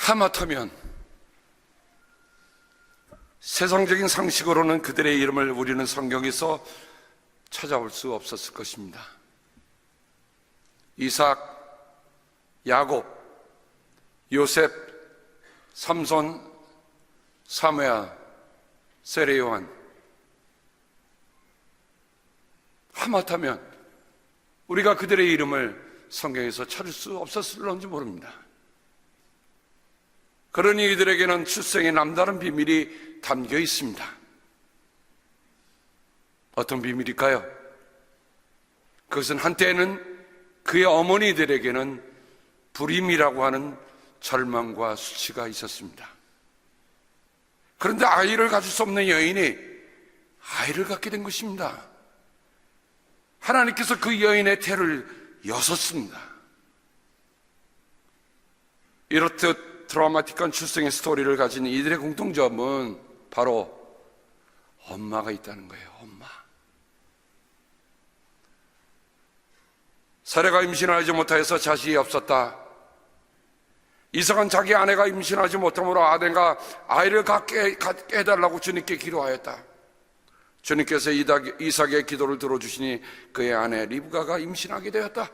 하마터면 세상적인 상식으로는 그들의 이름을 우리는 성경에서 찾아올 수 없었을 것입니다. 이삭, 야곱, 요셉, 삼손, 사무엘, 세례요한. 하마터면 우리가 그들의 이름을 성경에서 찾을 수 없었을런지 모릅니다. 그러니 이들에게는 출생의 남다른 비밀이 담겨 있습니다. 어떤 비밀일까요? 그것은 한때는 그의 어머니들에게는 불임이라고 하는 절망과 수치가 있었습니다. 그런데 아이를 가질 수 없는 여인이 아이를 갖게 된 것입니다. 하나님께서 그 여인의 태를 여셨습니다. 이렇듯 드라마틱한 출생의 스토리를 가진 이들의 공통점은 바로 엄마가 있다는 거예요. 엄마. 사례가 임신하지 못하여서 자식이 없었다. 이삭은 자기 아내가 임신하지 못함으로 아내가 아이를 갖게 해달라고 주님께 기도하였다. 주님께서 이삭의 기도를 들어주시니 그의 아내 리브가가 임신하게 되었다.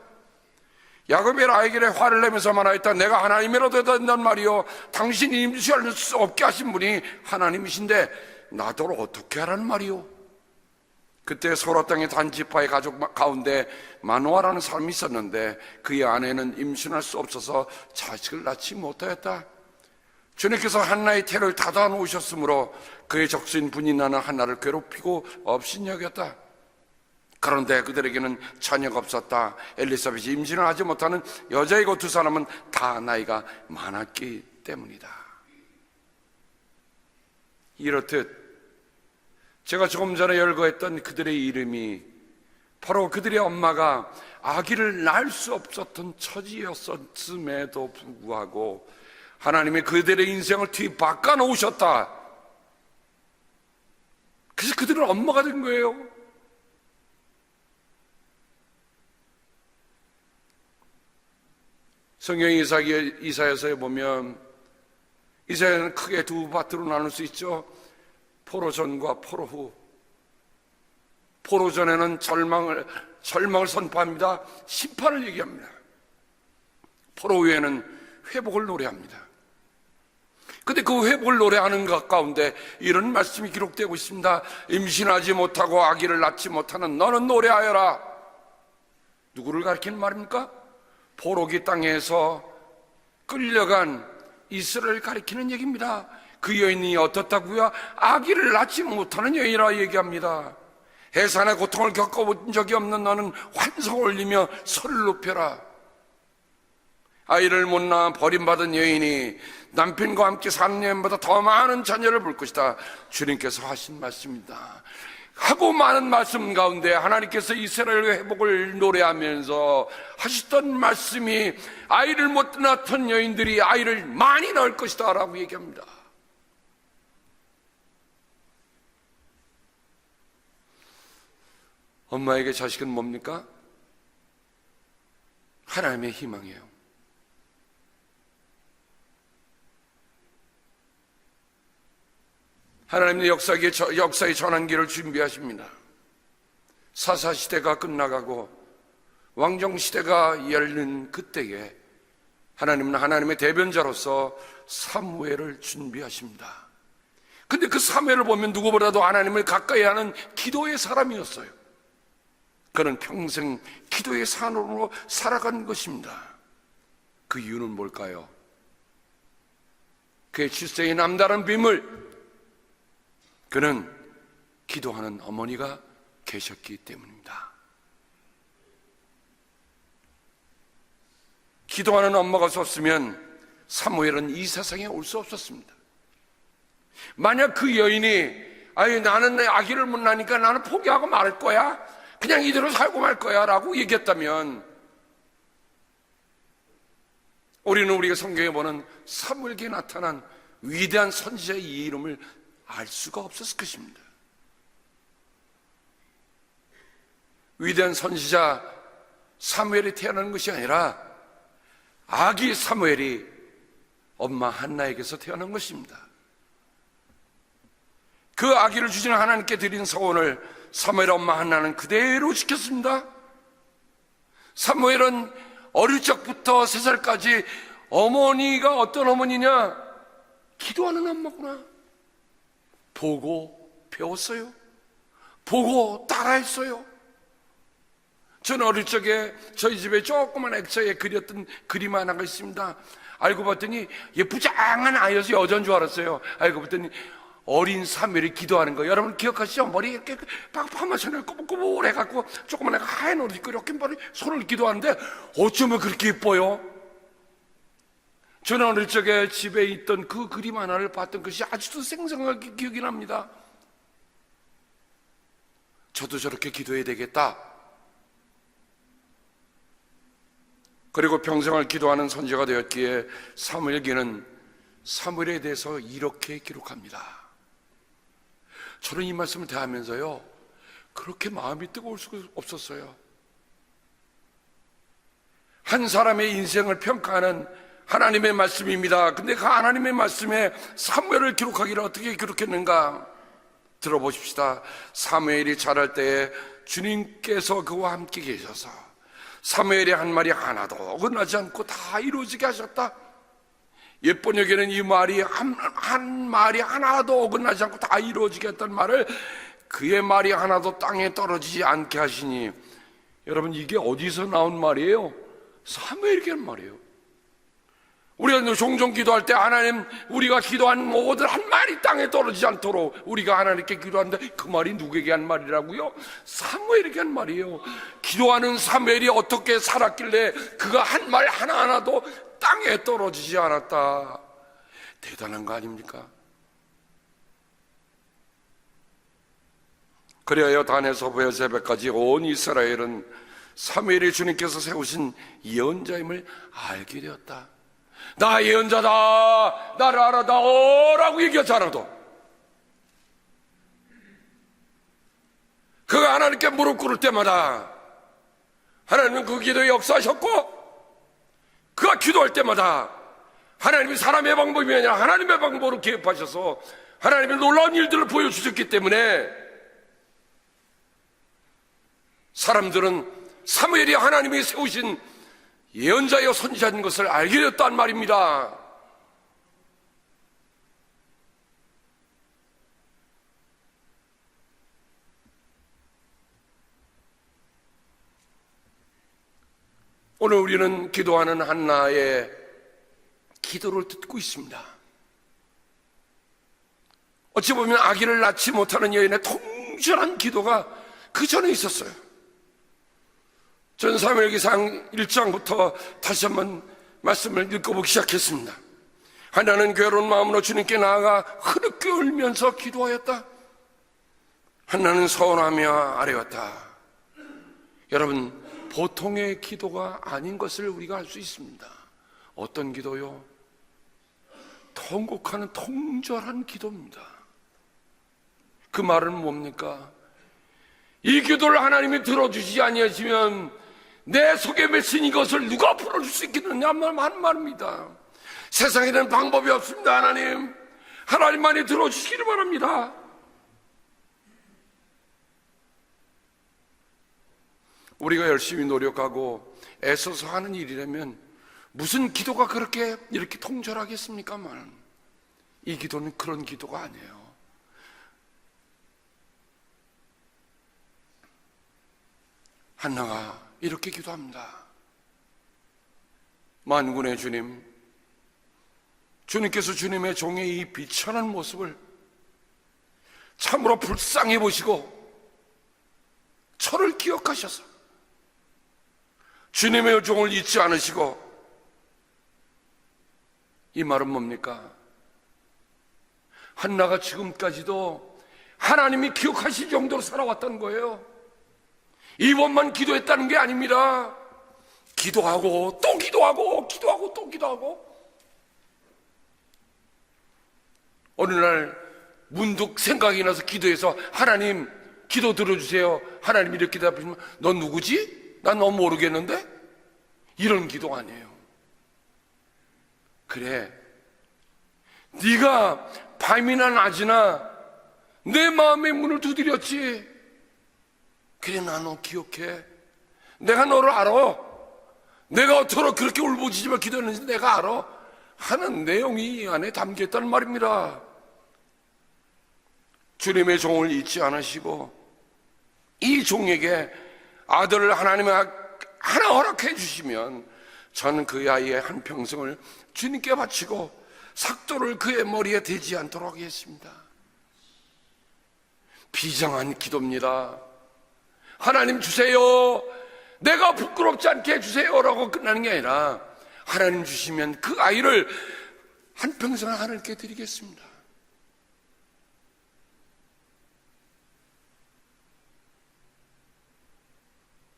야곱이 라헬에게 화를 내면서 말하였다. 내가 하나님이라도 된단 말이요, 당신이 임신할 수 없게 하신 분이 하나님이신데 나더러 어떻게 하라는 말이요. 그때 소라 땅의 단지파의 가족 가운데 마노아라는 사람이 있었는데 그의 아내는 임신할 수 없어서 자식을 낳지 못하였다. 주님께서 한나의 태를 닫아 놓으셨으므로 그의 적수인 분이나는 한나를 괴롭히고 업신여겼다. 그런데 그들에게는 자녀가 없었다. 엘리사벳이 임신을 하지 못하는 여자이고 두 사람은 다 나이가 많았기 때문이다. 이렇듯 제가 조금 전에 열거했던 그들의 이름이 바로 그들의 엄마가 아기를 낳을 수 없었던 처지였음에도 불구하고 하나님이 그들의 인생을 뒤바꿔 놓으셨다. 그래서 그들은 엄마가 된 거예요. 성경 이사야서에 보면 이사야는 크게 두 파트로 나눌 수 있죠. 포로전과 포로후. 포로전에는 절망을 선포합니다. 심판을 얘기합니다. 포로후에는 회복을 노래합니다. 근데 그 회복을 노래하는 것 가운데 이런 말씀이 기록되고 있습니다. 임신하지 못하고 아기를 낳지 못하는 너는 노래하여라. 누구를 가리키는 말입니까? 포로기 땅에서 끌려간 이스라엘을 가리키는 얘기입니다. 그 여인이 어떻다고요? 아기를 낳지 못하는 여인이라 얘기합니다. 해산의 고통을 겪어본 적이 없는 너는 환성을 올리며 소리를 높여라. 아이를 못 낳아 버림받은 여인이 남편과 함께 사는 여인보다 더 많은 자녀를 볼 것이다. 주님께서 하신 말씀입니다. 하고 많은 말씀 가운데 하나님께서 이스라엘의 회복을 노래하면서 하셨던 말씀이 아이를 못 낳던 여인들이 아이를 많이 낳을 것이다 라고 얘기합니다. 엄마에게 자식은 뭡니까? 하나님의 희망이에요. 하나님은 역사의 전환기를 준비하십니다. 사사시대가 끝나가고 왕정시대가 열린 그때에 하나님은 하나님의 대변자로서 사무엘을 준비하십니다. 근데 그 사무엘을 보면 누구보다도 하나님을 가까이 하는 기도의 사람이었어요. 그는 평생 기도의 산으로 살아간 것입니다. 그 이유는 뭘까요? 그의 출생의 남다른 비밀, 그는 기도하는 어머니가 계셨기 때문입니다. 기도하는 엄마가 없었으면 사무엘은 이 세상에 올 수 없었습니다. 만약 그 여인이 나는 내 아기를 못 낳으니까 나는 포기하고 말할 거야, 그냥 이대로 살고 말 거야 라고 얘기했다면 우리는 우리가 성경에 보는 사무엘에게 나타난 위대한 선지자의 이 이름을 알 수가 없었을 것입니다. 위대한 선지자 사무엘이 태어나는 것이 아니라 아기 사무엘이 엄마 한나에게서 태어난 것입니다. 그 아기를 주신 하나님께 드린 서원을 사무엘 엄마 한나는 그대로 지켰습니다. 사무엘은 어릴 적부터 3살까지 어머니가 어떤 어머니냐? 기도하는 엄마구나. 보고 배웠어요. 보고 따라했어요. 저는 어릴 적에 저희 집에 조그만 액자에 그렸던 그림 하나가 있습니다. 알고 봤더니 예쁘장한 아이여서 여자인 줄 알았어요. 알고 봤더니 어린 사무엘이 기도하는 거 여러분 기억하시죠? 머리 이렇게 파마천을 꼬불꼬불 해갖고 조그만 애가 하얀 옷 입고 이렇게 머리 손을 기도하는데 어쩌면 그렇게 예뻐요? 저는 어릴 적에 집에 있던 그 그림 하나를 봤던 것이 아직도 생생하게 기억이 납니다. 저도 저렇게 기도해야 되겠다. 그리고 평생을 기도하는 선지자가 되었기에 사무엘기는 사무엘에 대해서 이렇게 기록합니다. 저는 이 말씀을 대하면서요, 그렇게 마음이 뜨거울 수가 없었어요. 한 사람의 인생을 평가하는 하나님의 말씀입니다. 근데 그 하나님의 말씀에 사무엘을 기록하기를 어떻게 기록했는가? 들어보십시다. 사무엘이 자랄 때에 주님께서 그와 함께 계셔서 사무엘의 한 말이 하나도 어긋나지 않고 다 이루어지게 하셨다. 옛번역에는 이 말이 한 말이 하나도 어긋나지 않고 다 이루어지게 했다는 말을 그의 말이 하나도 땅에 떨어지지 않게 하시니, 여러분 이게 어디서 나온 말이에요? 사무엘에게 한 말이에요. 우리가 종종 기도할 때 하나님, 우리가 기도한 모든 한 말이 땅에 떨어지지 않도록 우리가 하나님께 기도하는데 그 말이 누구에게 한 말이라고요? 사무엘에게 한 말이에요. 기도하는 사무엘이 어떻게 살았길래 그가 한 말 하나하나도 땅에 떨어지지 않았다. 대단한 거 아닙니까? 그래야 단에서 베르세바까지 온 이스라엘은 사무엘이 주님께서 세우신 예언자임을 알게 되었다. 나 예언자다, 나를 알아다오 라고 얘기하지 않아도 그가 하나님께 무릎 꿇을 때마다 하나님은 그 기도에 역사하셨고, 그가 기도할 때마다 하나님이 사람의 방법이 아니라 하나님의 방법으로 개입하셔서 하나님의 놀라운 일들을 보여주셨기 때문에 사람들은 사무엘이 하나님이 세우신 예언자여 선지자인 것을 알게 되었단 말입니다. 오늘 우리는 기도하는 한나의 기도를 듣고 있습니다. 어찌 보면 아기를 낳지 못하는 여인의 통절한 기도가 그 전에 있었어요. 전 사무엘기상 1장부터 다시 한번 말씀을 읽어보기 시작했습니다. 한나는 괴로운 마음으로 주님께 나아가 흐느껴 울면서 기도하였다. 한나는 서운하며 아뢰었다. 여러분, 보통의 기도가 아닌 것을 우리가 알 수 있습니다. 어떤 기도요? 통곡하는 통절한 기도입니다. 그 말은 뭡니까? 이 기도를 하나님이 들어주시지 아니하시면 내 속에 맺힌 이것을 누가 풀어줄 수 있겠느냐 하는 말입니다. 세상에는 방법이 없습니다. 하나님만이 들어주시기를 바랍니다. 우리가 열심히 노력하고 애써서 하는 일이라면 무슨 기도가 그렇게 이렇게 통절하겠습니까만, 이 기도는 그런 기도가 아니에요. 한나가 이렇게 기도합니다. 만군의 주님, 주님께서 주님의 종의 이 비천한 모습을 참으로 불쌍히 보시고 저를 기억하셔서 주님의 종을 잊지 않으시고, 이 말은 뭡니까? 한나가 지금까지도 하나님이 기억하실 정도로 살아왔다는 거예요. 이번만 기도했다는 게 아닙니다. 기도하고 또 기도하고 기도하고 또 기도하고, 어느 날 문득 생각이 나서 기도해서 하나님 기도 들어주세요. 하나님 이렇게 대답하시면 넌 누구지? 난 너 모르겠는데? 이런 기도 아니에요. 그래, 네가 밤이나 낮이나 내 마음의 문을 두드렸지. 그래, 나 너 기억해. 내가 너를 알아. 내가 어떻게 그렇게 울부짖으며 기도했는지 내가 알아 하는 내용이 이 안에 담겨있다는 말입니다. 주님의 종을 잊지 않으시고 이 종에게 아들을 하나님이 하나 허락해 주시면 저는 그 아이의 한평생을 주님께 바치고 삭도를 그의 머리에 대지 않도록 하겠습니다. 비장한 기도입니다. 하나님 주세요, 내가 부끄럽지 않게 해주세요 라고 끝나는 게 아니라 하나님 주시면 그 아이를 한평생을 하나님께 드리겠습니다.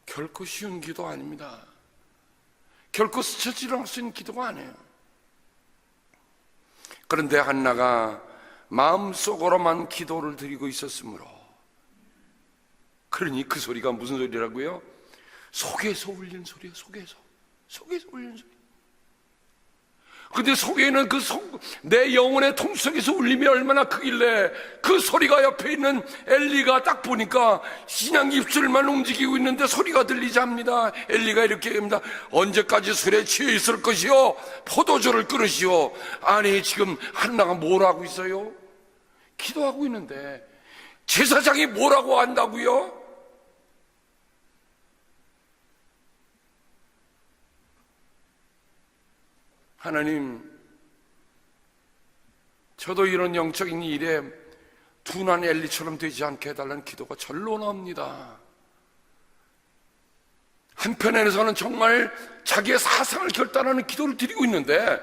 결코 쉬운 기도 아닙니다. 결코 스쳐지를 수 있는 기도가 아니에요. 그런데 한나가 마음속으로만 기도를 드리고 있었으므로, 그러니 그 소리가 무슨 소리라고요? 속에서 울리는 소리예요. 속에서 울리는 소리. 근데 속에는 내 영혼의 통속에서 울림이 얼마나 크길래 그 소리가 옆에 있는 엘리가 딱 보니까 신양 입술만 움직이고 있는데 소리가 들리지 않습니다. 엘리가 이렇게 합니다. 언제까지 술에 취해 있을 것이요, 포도주를 끊으시오. 아니, 지금 한나가 뭘 하고 있어요? 기도하고 있는데 제사장이 뭐라고 한다고요? 하나님, 저도 이런 영적인 일에 둔한 엘리처럼 되지 않게 해달라는 기도가 절로 나옵니다. 한편에서는 정말 자기의 사상을 결단하는 기도를 드리고 있는데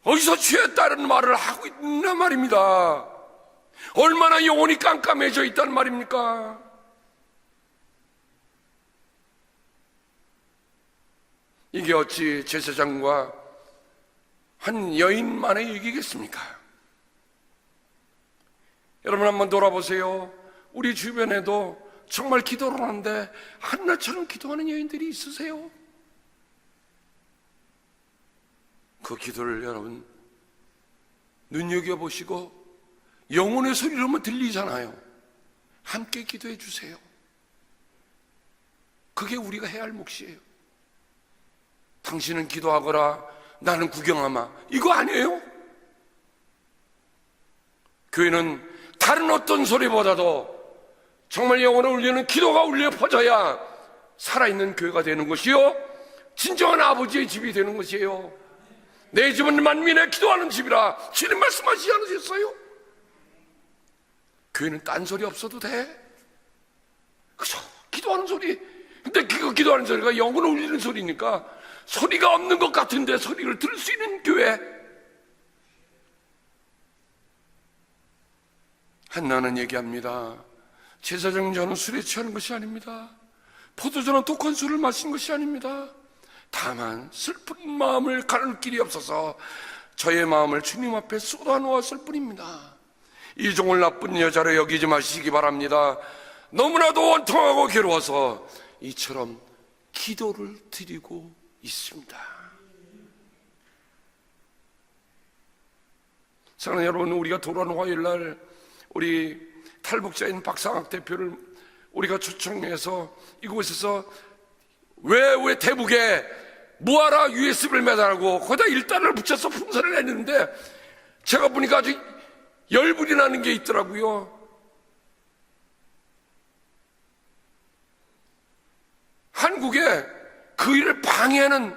어디서 취했다는 말을 하고 있단 말입니다. 얼마나 영혼이 깜깜해져 있단 말입니까? 이게 어찌 제사장과 한 여인만의 얘기겠습니까? 여러분 한번 돌아보세요. 우리 주변에도 정말 기도를 하는데 한나처럼 기도하는 여인들이 있으세요? 그 기도를 여러분 눈여겨보시고 영혼의 소리로만 들리잖아요. 함께 기도해 주세요. 그게 우리가 해야 할 몫이에요. 당신은 기도하거라, 나는 구경하마, 이거 아니에요? 교회는 다른 어떤 소리보다도 정말 영혼을 울리는 기도가 울려 퍼져야 살아있는 교회가 되는 것이요, 진정한 아버지의 집이 되는 것이에요. 내 집은 만민의 기도하는 집이라 주님 말씀하시지 않으셨어요? 교회는 딴소리 없어도 돼. 그죠? 기도하는 소리. 근데 그 기도하는 소리가 영혼을 울리는 소리니까 소리가 없는 것 같은데 소리를 들을 수 있는 교회. 한나는 얘기합니다. 제사장, 저는 술에 취하는 것이 아닙니다. 포도주는 독한 술을 마신 것이 아닙니다. 다만 슬픈 마음을 가를 길이 없어서 저의 마음을 주님 앞에 쏟아놓았을 뿐입니다. 이 종을 나쁜 여자로 여기지 마시기 바랍니다. 너무나도 원통하고 괴로워서 이처럼 기도를 드리고 있습니다. 사랑하는 여러분, 우리가 돌아오는 화요일날 우리 탈북자인 박상학 대표를 우리가 초청해서 이곳에서 왜 대북에 뭐하라 USB를 매달고 거기다 일단을 붙여서 풍선을 했는데 제가 보니까 아주 열불이 나는 게 있더라고요. 한국에 그 일을 방해하는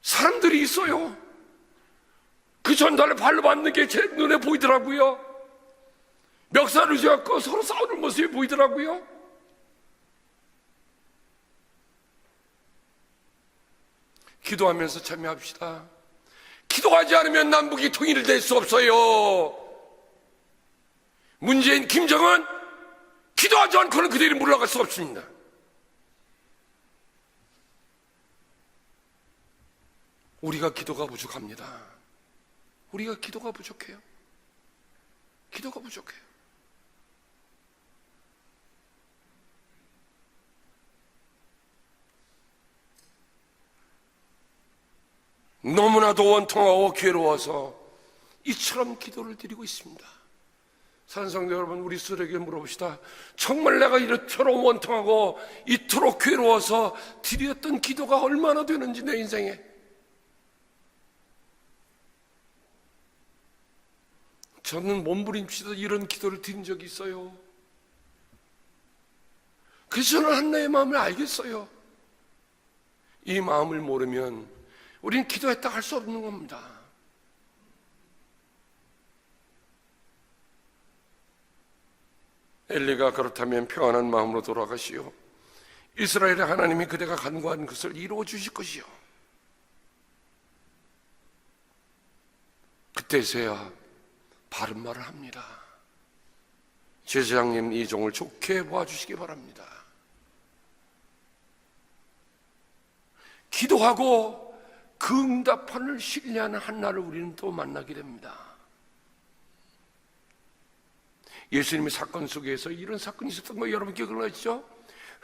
사람들이 있어요. 그 전달을 발로 받는 게 제 눈에 보이더라고요. 멱살을 쥐고 서로 싸우는 모습이 보이더라고요. 기도하면서 참여합시다. 기도하지 않으면 남북이 통일될 수 없어요. 문재인, 김정은 기도하지 않고는 그들이 물러갈 수 없습니다. 우리가 기도가 부족합니다. 우리가 기도가 부족해요. 기도가 부족해요. 너무나도 원통하고 괴로워서 이처럼 기도를 드리고 있습니다. 산성도 여러분, 우리 스스로에게 물어봅시다. 정말 내가 이렇게처럼 원통하고 이토록 괴로워서 드렸던 기도가 얼마나 되는지, 내 인생에. 저는 몸부림치듯 이런 기도를 드린 적이 있어요. 그래서 저는 한나의 마음을 알겠어요. 이 마음을 모르면 우리는 기도했다 할 수 없는 겁니다. 엘리가 그렇다면 평안한 마음으로 돌아가시오. 이스라엘의 하나님이 그대가 간구한 것을 이루어 주실 것이요. 그때서야 바른 말을 합니다. 제사장님, 이 종을 좋게 봐주시기 바랍니다. 기도하고 그 응답판을 신뢰하는 한나를 우리는 또 만나게 됩니다. 예수님의 사건 속에서 이런 사건이 있었던 거 여러분 기억나시죠?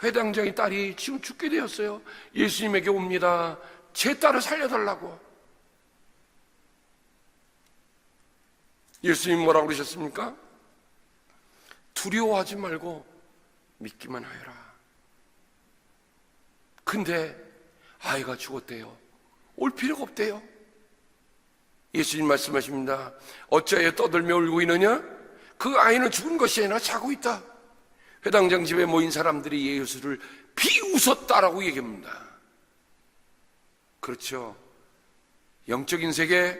회당장의 딸이 지금 죽게 되었어요. 예수님에게 옵니다. 제 딸을 살려달라고. 예수님 뭐라고 그러셨습니까? 두려워하지 말고 믿기만 하여라. 근데 아이가 죽었대요. 올 필요가 없대요. 예수님 말씀하십니다. 어찌하여 떠들며 울고 있느냐? 그 아이는 죽은 것이 아니라 자고 있다. 회당장 집에 모인 사람들이 예수를 비웃었다라고 얘기합니다. 그렇죠. 영적인 세계,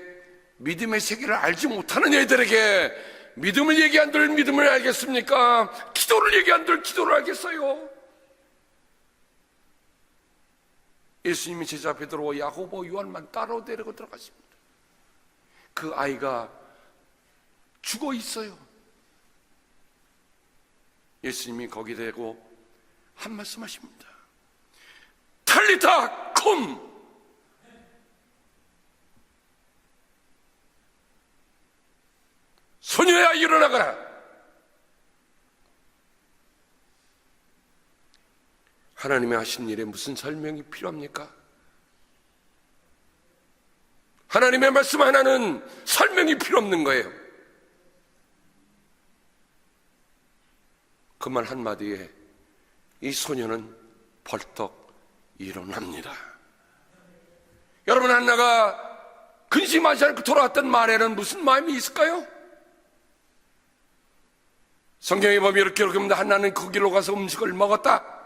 믿음의 세계를 알지 못하는 애들에게 믿음을 얘기한들 믿음을 알겠습니까? 기도를 얘기한들 기도를 알겠어요? 예수님이 제자 베드로, 야고보, 요한만 따로 데리고 들어가십니다. 그 아이가 죽어 있어요. 예수님이 거기 대고 한 말씀 하십니다. 탈리타 쿰! 소녀야 일어나거라. 하나님이 하신 일에 무슨 설명이 필요합니까? 하나님의 말씀 하나는 설명이 필요 없는 거예요. 그 말 한마디에 이 소녀는 벌떡 일어납니다. 여러분, 한나가 근심하지 않고 돌아왔던 말에는 무슨 마음이 있을까요? 성경에 보면 이렇게 기록합니다. 한나는 그 길로 가서 음식을 먹었다.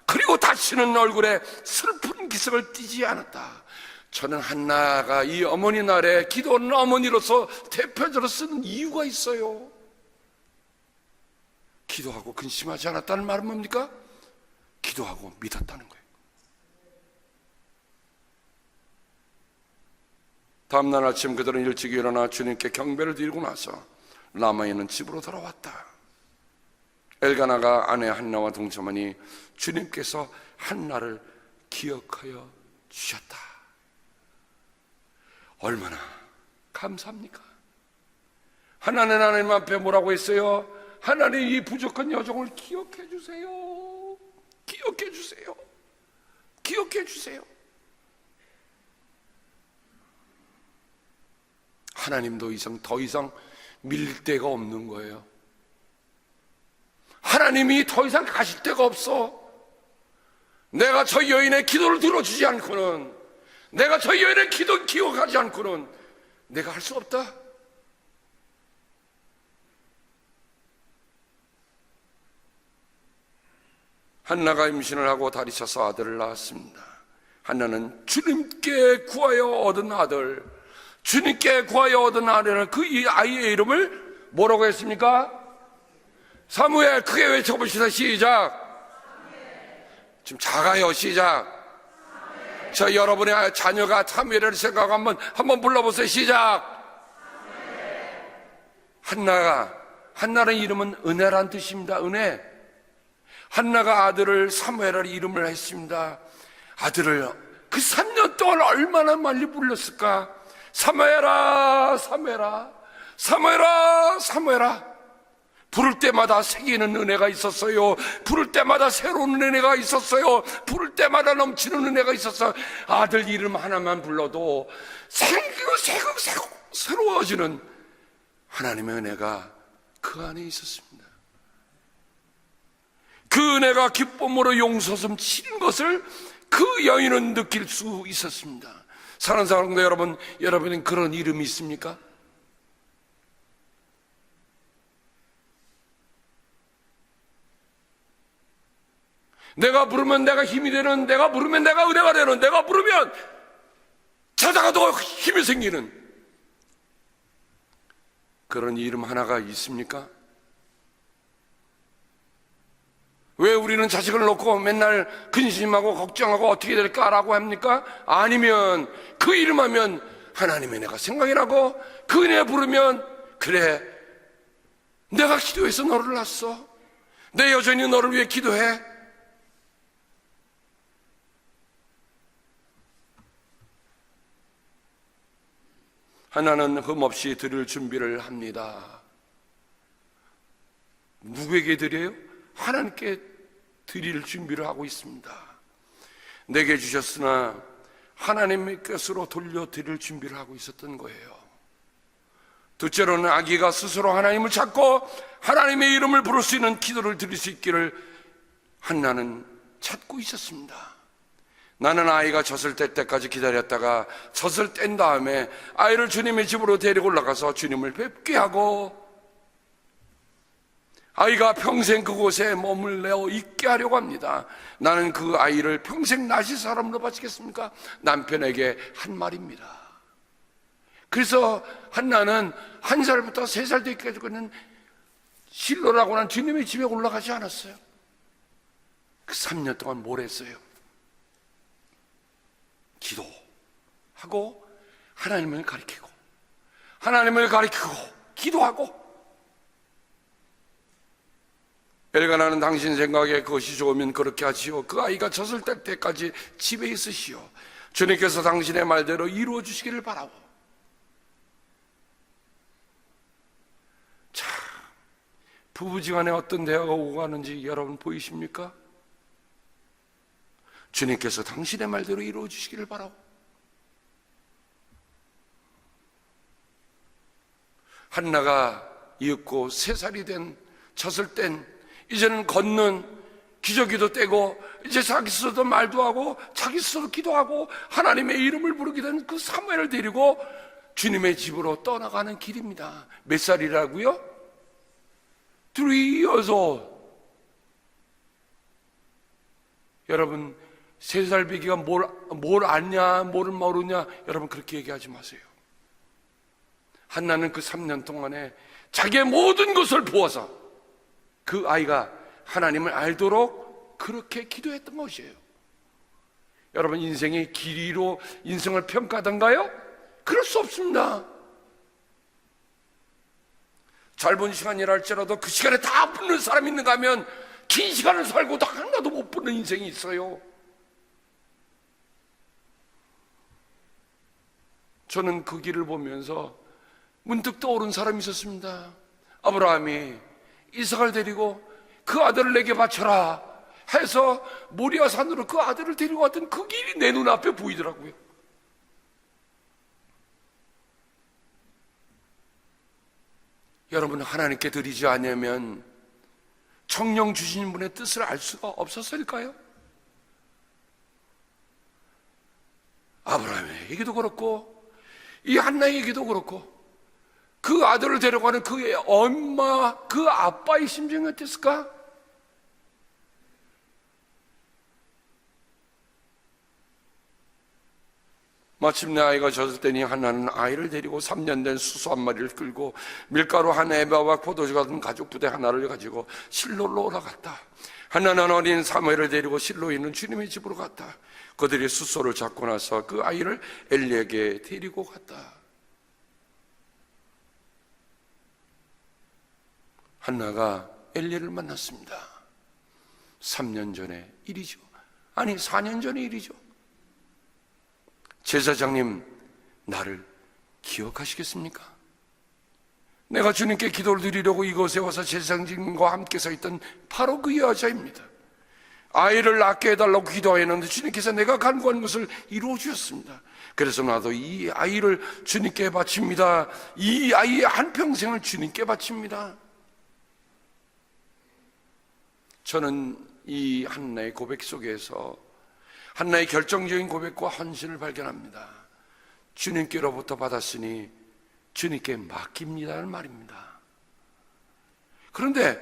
그리고 다시는 얼굴에 슬픈 기색을 띠지 않았다. 저는 한나가 이 어머니 날에 기도하는 어머니로서 대표적으로 쓰는 이유가 있어요. 기도하고 근심하지 않았다는 말은 뭡니까? 기도하고 믿었다는 거예요. 다음날 아침 그들은 일찍 일어나 주님께 경배를 드리고 나서 라마에 있는 집으로 돌아왔다. 엘가나가 아내 한나와 동참하니 주님께서 한나를 기억하여 주셨다. 얼마나 감사합니까? 하나는 하나님 앞에 뭐라고 했어요? 하나님, 이 부족한 여종을 기억해 주세요. 기억해 주세요. 기억해 주세요. 하나님도 더 이상 밀릴 데가 없는 거예요. 하나님이 더 이상 가실 데가 없어. 내가 저 여인의 기도를 들어주지 않고는, 내가 저 여인의 기도 기억하지 않고는 내가 할 수 없다. 한나가 임신을 하고 다리쳐서 아들을 낳았습니다. 한나는 주님께 구하여 얻은 아들, 주님께 구하여 얻은 아들을, 그 아이의 이름을 뭐라고 했습니까? 사무엘. 크게 외쳐봅시다. 시작. 좀 작아요. 시작. 저 여러분의 자녀가 사무엘을 생각하면 한번 불러보세요. 시작. 한나는 이름은 은혜란 뜻입니다. 은혜. 한나가 아들을 사무엘을 이름을 했습니다. 아들을 그 3년 동안 얼마나 많이 불렀을까? 사무엘아, 사무엘아, 사무엘아, 사무엘아. 부를 때마다 새기는 은혜가 있었어요. 부를 때마다 새로운 은혜가 있었어요. 부를 때마다 넘치는 은혜가 있었어요. 아들 이름 하나만 불러도 새롭고 새로워지는 하나님의 은혜가 그 안에 있었습니다. 그 은혜가 기쁨으로 용서섬 치는 것을 그 여인은 느낄 수 있었습니다. 사랑하는 사랑도 여러분, 여러분은 그런 이름이 있습니까? 내가 부르면 내가 힘이 되는, 내가 부르면 내가 은혜가 되는, 내가 부르면 자다가도 힘이 생기는 그런 이름 하나가 있습니까? 왜 우리는 자식을 놓고 맨날 근심하고 걱정하고 어떻게 될까라고 합니까? 아니면 그 이름 하면 하나님의 은혜가 생각이 나고 그 은혜 부르면 그래, 내가 기도해서 너를 낳았어, 내 여전히 너를 위해 기도해. 하나는 흠없이 드릴 준비를 합니다. 누구에게 드려요? 하나님께 드릴 준비를 하고 있습니다. 내게 주셨으나 하나님의 것으로 돌려드릴 준비를 하고 있었던 거예요. 둘째로는 아기가 스스로 하나님을 찾고 하나님의 이름을 부를 수 있는 기도를 드릴 수 있기를 한나는 찾고 있었습니다. 나는 아이가 젖을 뗄 때까지 기다렸다가 젖을 뗀 다음에 아이를 주님의 집으로 데리고 올라가서 주님을 뵙게 하고 아이가 평생 그곳에 몸을 내어 있게 하려고 합니다. 나는 그 아이를 평생 나실 사람으로 바치겠습니까? 남편에게 한 말입니다. 그래서 한나는 1살부터 3살 되기까지는 실로라고 하는 주님의 집에 올라가지 않았어요. 그 3년 동안 뭘 했어요? 기도하고 하나님을 가리키고 기도하고. 엘가나는 당신 생각에 그것이 좋으면 그렇게 하시오. 그 아이가 젖을 뗄 때까지 집에 있으시오. 주님께서 당신의 말대로 이루어 주시기를 바라오. 자, 부부지간에 어떤 대화가 오고 가는지 여러분 보이십니까? 주님께서 당신의 말대로 이루어 주시기를 바라오. 한나가 이윽고 3살이 된 젖을 뗀, 이제는 걷는 기저귀도 떼고 이제 자기 스스로도 말도 하고 자기 스스로 기도하고 하나님의 이름을 부르게 된 그 사무엘을 데리고 주님의 집으로 떠나가는 길입니다. 몇 살이라고요? 3 years old. 여러분, 3살 배기가 뭘 아냐, 뭘 모르냐, 여러분 그렇게 얘기하지 마세요. 한나는 그 3년 동안에 자기의 모든 것을 부어서 그 아이가 하나님을 알도록 그렇게 기도했던 것이에요. 여러분, 인생의 길이로 인생을 평가하던가요? 그럴 수 없습니다. 짧은 시간이라 할지라도 그 시간에 다 붙는 사람이 있는가 하면 긴 시간을 살고도 하나도 못 붙는 인생이 있어요. 저는 그 길을 보면서 문득 떠오른 사람이 있었습니다. 아브라함이 이삭을 데리고 그 아들을 내게 바쳐라 해서 모리아 산으로 그 아들을 데리고 왔던 그 길이 내 눈앞에 보이더라고요. 여러분, 하나님께 드리지 않으면 성령 주신 분의 뜻을 알 수가 없었을까요? 아브라함의 얘기도 그렇고 이 한나의 얘기도 그렇고 그 아들을 데려가는 그의 엄마, 그 아빠의 심정이 어땠을까? 마침내 아이가 젖을 때니 한나는 아이를 데리고 3년 된 수소 한 마리를 끌고 밀가루 한 에바와 포도주 같은 가죽 부대 하나를 가지고 실로로 올라갔다. 한나는 어린 사무엘을 데리고 실로에 있는 주님의 집으로 갔다. 그들이 수소를 잡고 나서 그 아이를 엘리에게 데리고 갔다. 한나가 엘리를 만났습니다. 3년 전의 일이죠. 아니, 4년 전의 일이죠. 제사장님, 나를 기억하시겠습니까? 내가 주님께 기도를 드리려고 이곳에 와서 제사장님과 함께 서 있던 바로 그 여자입니다. 아이를 낳게 해달라고 기도했는데 주님께서 내가 간구한 것을 이루어 주셨습니다. 그래서 나도 이 아이를 주님께 바칩니다. 이 아이의 한평생을 주님께 바칩니다. 저는 이 한나의 고백 속에서 한나의 결정적인 고백과 헌신을 발견합니다. 주님께로부터 받았으니 주님께 맡깁니다는 말입니다. 그런데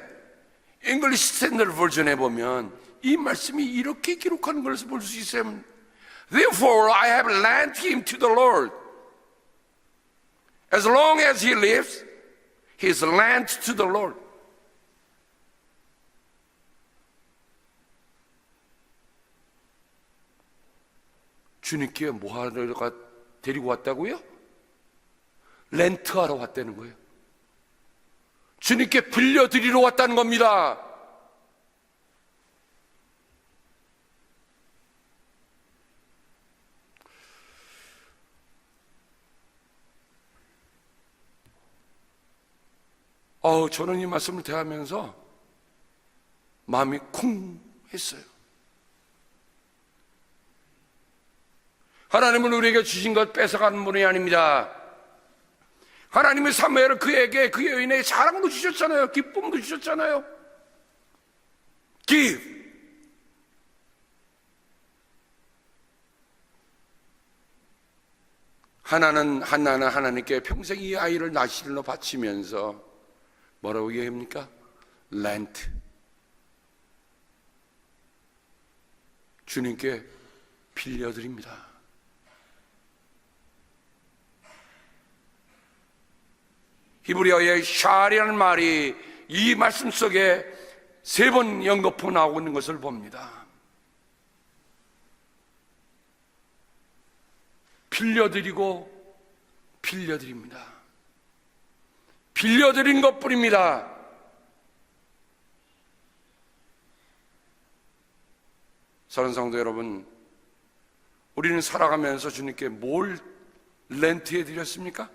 잉글리시 스탠더드 버전에 보면 이 말씀이 이렇게 기록하는 것을 볼 수 있어요. Therefore I have lent him to the Lord. As long as he lives, he is lent to the Lord. 주님께 뭐 하러 데리고 왔다고요? 렌트하러 왔다는 거예요. 주님께 빌려드리러 왔다는 겁니다. 저는 이 말씀을 대하면서 마음이 쿵 했어요. 하나님은 우리에게 주신 것 뺏어가는 분이 아닙니다. 하나님의 사무엘을 그에게, 그 여인에게 자랑도 주셨잖아요. 기쁨도 주셨잖아요. Give. 한나는 하나님께 평생 이 아이를 나실로 바치면서 뭐라고 얘기합니까? Lent. 주님께 빌려드립니다. 히브리어의 샤리라는 말이 이 말씀 속에 3번 연거푸 나오고 있는 것을 봅니다. 빌려드리고 빌려드립니다. 빌려드린 것뿐입니다. 사랑하는 성도 여러분, 우리는 살아가면서 주님께 뭘 렌트해 드렸습니까?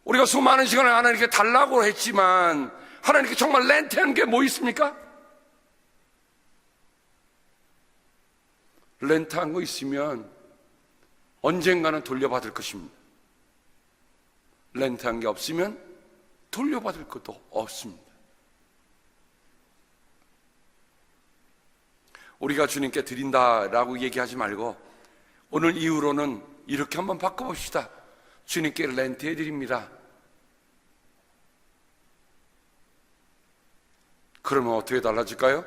우리가 수많은 시간을 하나님께 달라고 했지만 하나님께 정말 렌트하는 게 뭐 있습니까? 렌트한 거 있으면 언젠가는 돌려받을 것입니다. 렌트한 게 없으면 돌려받을 것도 없습니다. 우리가 주님께 드린다라고 얘기하지 말고 오늘 이후로는 이렇게 한번 바꿔봅시다. 주님께 렌트해 드립니다. 그러면 어떻게 달라질까요?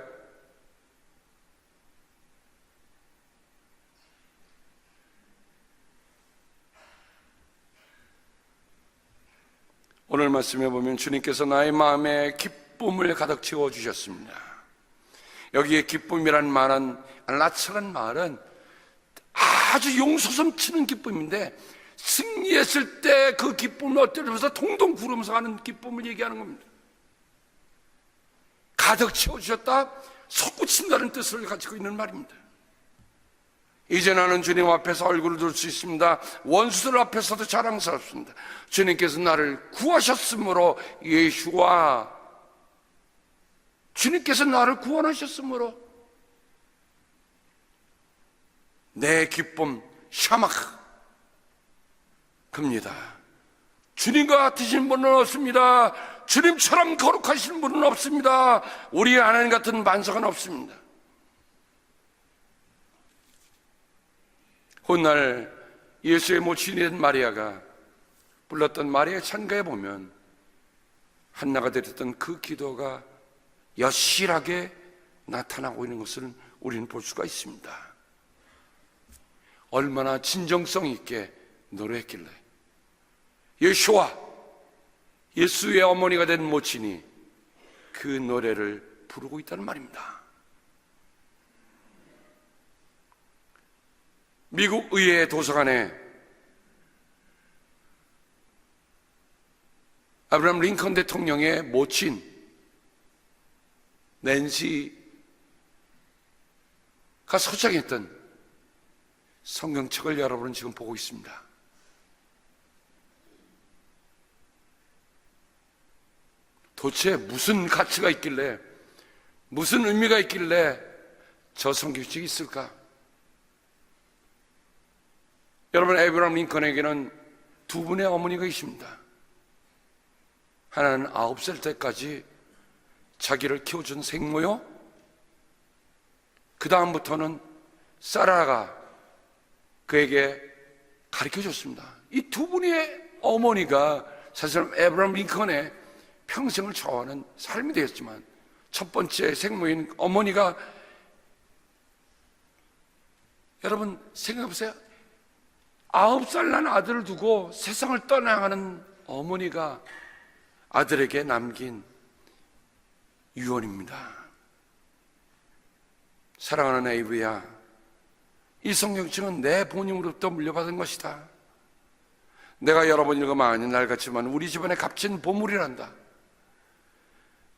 오늘 말씀해 보면 주님께서 나의 마음에 기쁨을 가득 채워주셨습니다. 여기에 기쁨이란 말은, 라츠란 말은 아주 용솟음 치는 기쁨인데 승리했을 때 그 기쁨을 어쩌면서 동동 구르면서 가는 기쁨을 얘기하는 겁니다. 가득 채워주셨다, 솟구친다는 뜻을 가지고 있는 말입니다. 이제 나는 주님 앞에서 얼굴을 들 수 있습니다. 원수들 앞에서도 자랑스럽습니다. 주님께서 나를 구하셨으므로, 예수와 주님께서 나를 구원하셨으므로 내 기쁨 샤마크 겁니다. 주님과 같으신 분은 없습니다. 주님처럼 거룩하신 분은 없습니다. 우리 하나님 같은 반석은 없습니다. 훗날 예수의 모친이 된 마리아가 불렀던 마리아의 찬가에 보면 한나가 드렸던 그 기도가 여실하게 나타나고 있는 것을 우리는 볼 수가 있습니다. 얼마나 진정성 있게 노래했길래 예수와 예수의 어머니가 된 모친이 그 노래를 부르고 있다는 말입니다. 미국 의회 도서관에 아브라함 링컨 대통령의 모친 낸시가 소장했던 성경책을 여러분은 지금 보고 있습니다. 도대체 무슨 가치가 있길래, 무슨 의미가 있길래 저 성경책이 있을까? 여러분, 에브라임 링컨에게는 두 분의 어머니가 계십니다. 하나는 9살 때까지 자기를 키워준 생모요, 그 다음부터는 사라가 그에게 가르쳐줬습니다. 이 두 분의 어머니가 사실은 에브라임 링컨의 평생을 좌우하는 삶이 되었지만, 첫 번째 생모인 어머니가, 여러분 생각해보세요. 9살 난 아들을 두고 세상을 떠나가는 어머니가 아들에게 남긴 유언입니다. 사랑하는 에이브야, 이 성경책은 내 부모님으로부터 물려받은 것이다. 내가 여러 번 읽으면 아니 날 같지만 우리 집안의 값진 보물이란다.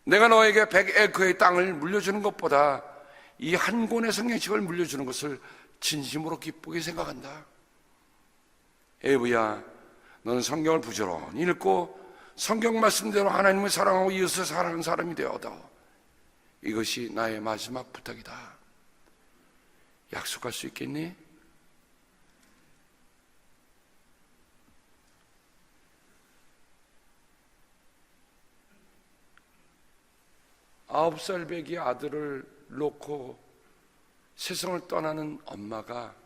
내가 너에게 100에크의 땅을 물려주는 것보다 이 한 권의 성경책을 물려주는 것을 진심으로 기쁘게 생각한다. 에이브야, 너는 성경을 부지런히 읽고 성경 말씀대로 하나님을 사랑하고 이웃을 사랑하는 사람이 되어다오. 이것이 나의 마지막 부탁이다. 약속할 수 있겠니? 아홉 살 배기 아들을 놓고 세상을 떠나는 엄마가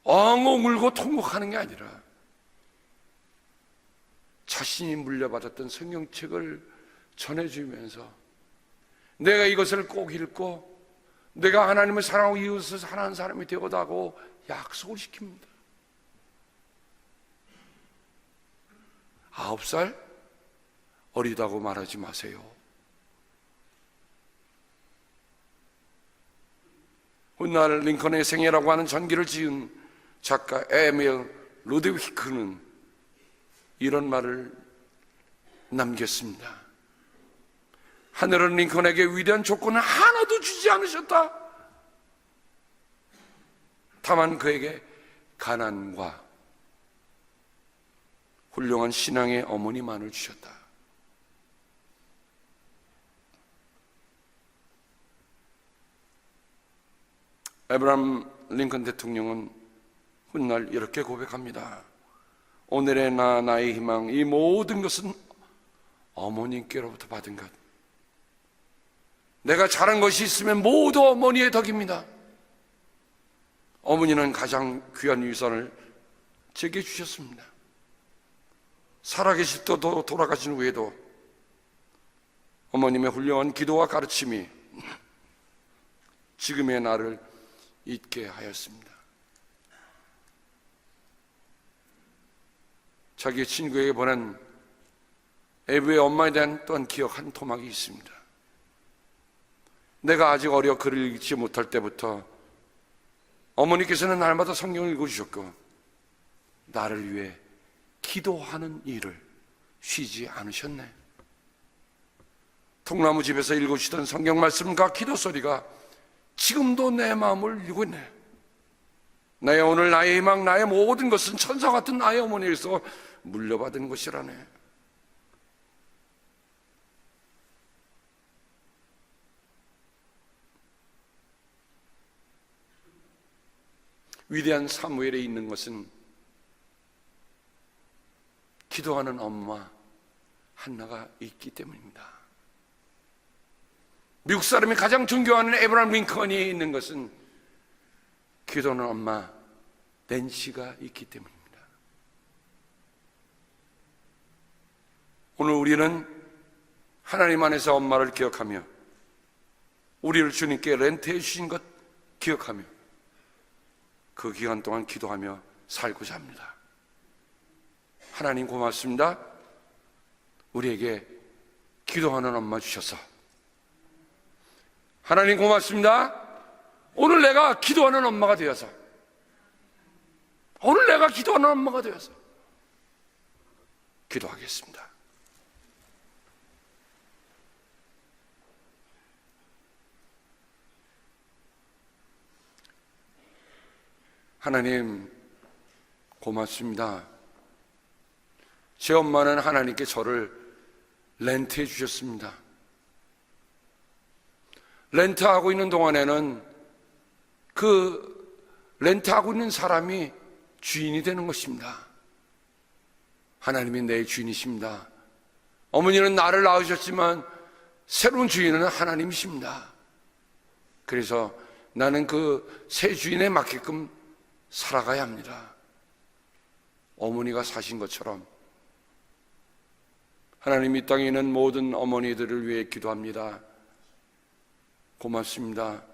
엉엉 울고 통곡하는 게 아니라 자신이 물려받았던 성경책을 전해주면서 내가 이것을 꼭 읽고 내가 하나님을 사랑하고 이웃을 사랑하는 사람이 되어다고 약속을 시킵니다. 9살? 어리다고 말하지 마세요. 훗날 링컨의 생애라고 하는 전기를 지은 작가 에밀 루드위크는 이런 말을 남겼습니다. 하늘은 링컨에게 위대한 조건을 하나도 주지 않으셨다. 다만 그에게 가난과 훌륭한 신앙의 어머니만을 주셨다. 에브라임 링컨 대통령은 훗날 이렇게 고백합니다. 오늘의 나의 희망, 이 모든 것은 어머님께로부터 받은 것. 내가 잘한 것이 있으면 모두 어머니의 덕입니다. 어머니는 가장 귀한 유산을 제게 주셨습니다. 살아계실 때도 돌아가신 후에도 어머님의 훌륭한 기도와 가르침이 지금의 나를 있게 하였습니다. 자기 친구에게 보낸 에브의 엄마에 대한 또한 기억 한 토막이 있습니다. 내가 아직 어려 글을 읽지 못할 때부터 어머니께서는 날마다 성경을 읽어주셨고 나를 위해 기도하는 일을 쉬지 않으셨네. 통나무 집에서 읽어주시던 성경 말씀과 기도 소리가 지금도 내 마음을 울리고 있네. 나의 오늘, 나의 희망, 나의 모든 것은 천사 같은 나의 어머니에서 물려받은 것이라네. 위대한 사무엘에 있는 것은 기도하는 엄마 한나가 있기 때문입니다. 미국 사람이 가장 존경하는 에브라임 링컨이 있는 것은 기도하는 엄마 낸시가 있기 때문입니다. 오늘 우리는 하나님 안에서 엄마를 기억하며 우리를 주님께 렌트해 주신 것 기억하며 그 기간 동안 기도하며 살고자 합니다. 하나님 고맙습니다. 우리에게 기도하는 엄마 주셔서. 하나님 고맙습니다. 오늘 내가 기도하는 엄마가 되어서, 오늘 내가 기도하는 엄마가 되어서 기도하겠습니다. 하나님 고맙습니다. 제 엄마는 하나님께 저를 렌트해 주셨습니다. 렌트하고 있는 동안에는 그 렌트하고 있는 사람이 주인이 되는 것입니다. 하나님이 내 주인이십니다. 어머니는 나를 낳으셨지만 새로운 주인은 하나님이십니다. 그래서 나는 그 새 주인에 맞게끔 살아가야 합니다. 어머니가 사신 것처럼 하나님 이 땅에 있는 모든 어머니들을 위해 기도합니다. 고맙습니다.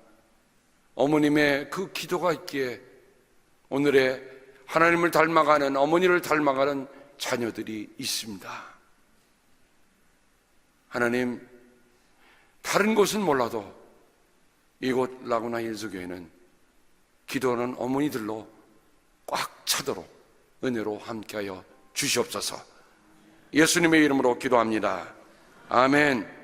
어머님의 그 기도가 있기에 오늘의 하나님을 닮아가는, 어머니를 닮아가는 자녀들이 있습니다. 하나님, 다른 곳은 몰라도 이곳 라구나 힐스교회는 기도하는 어머니들로 꽉 차도록 은혜로 함께하여 주시옵소서. 예수님의 이름으로 기도합니다. 아멘.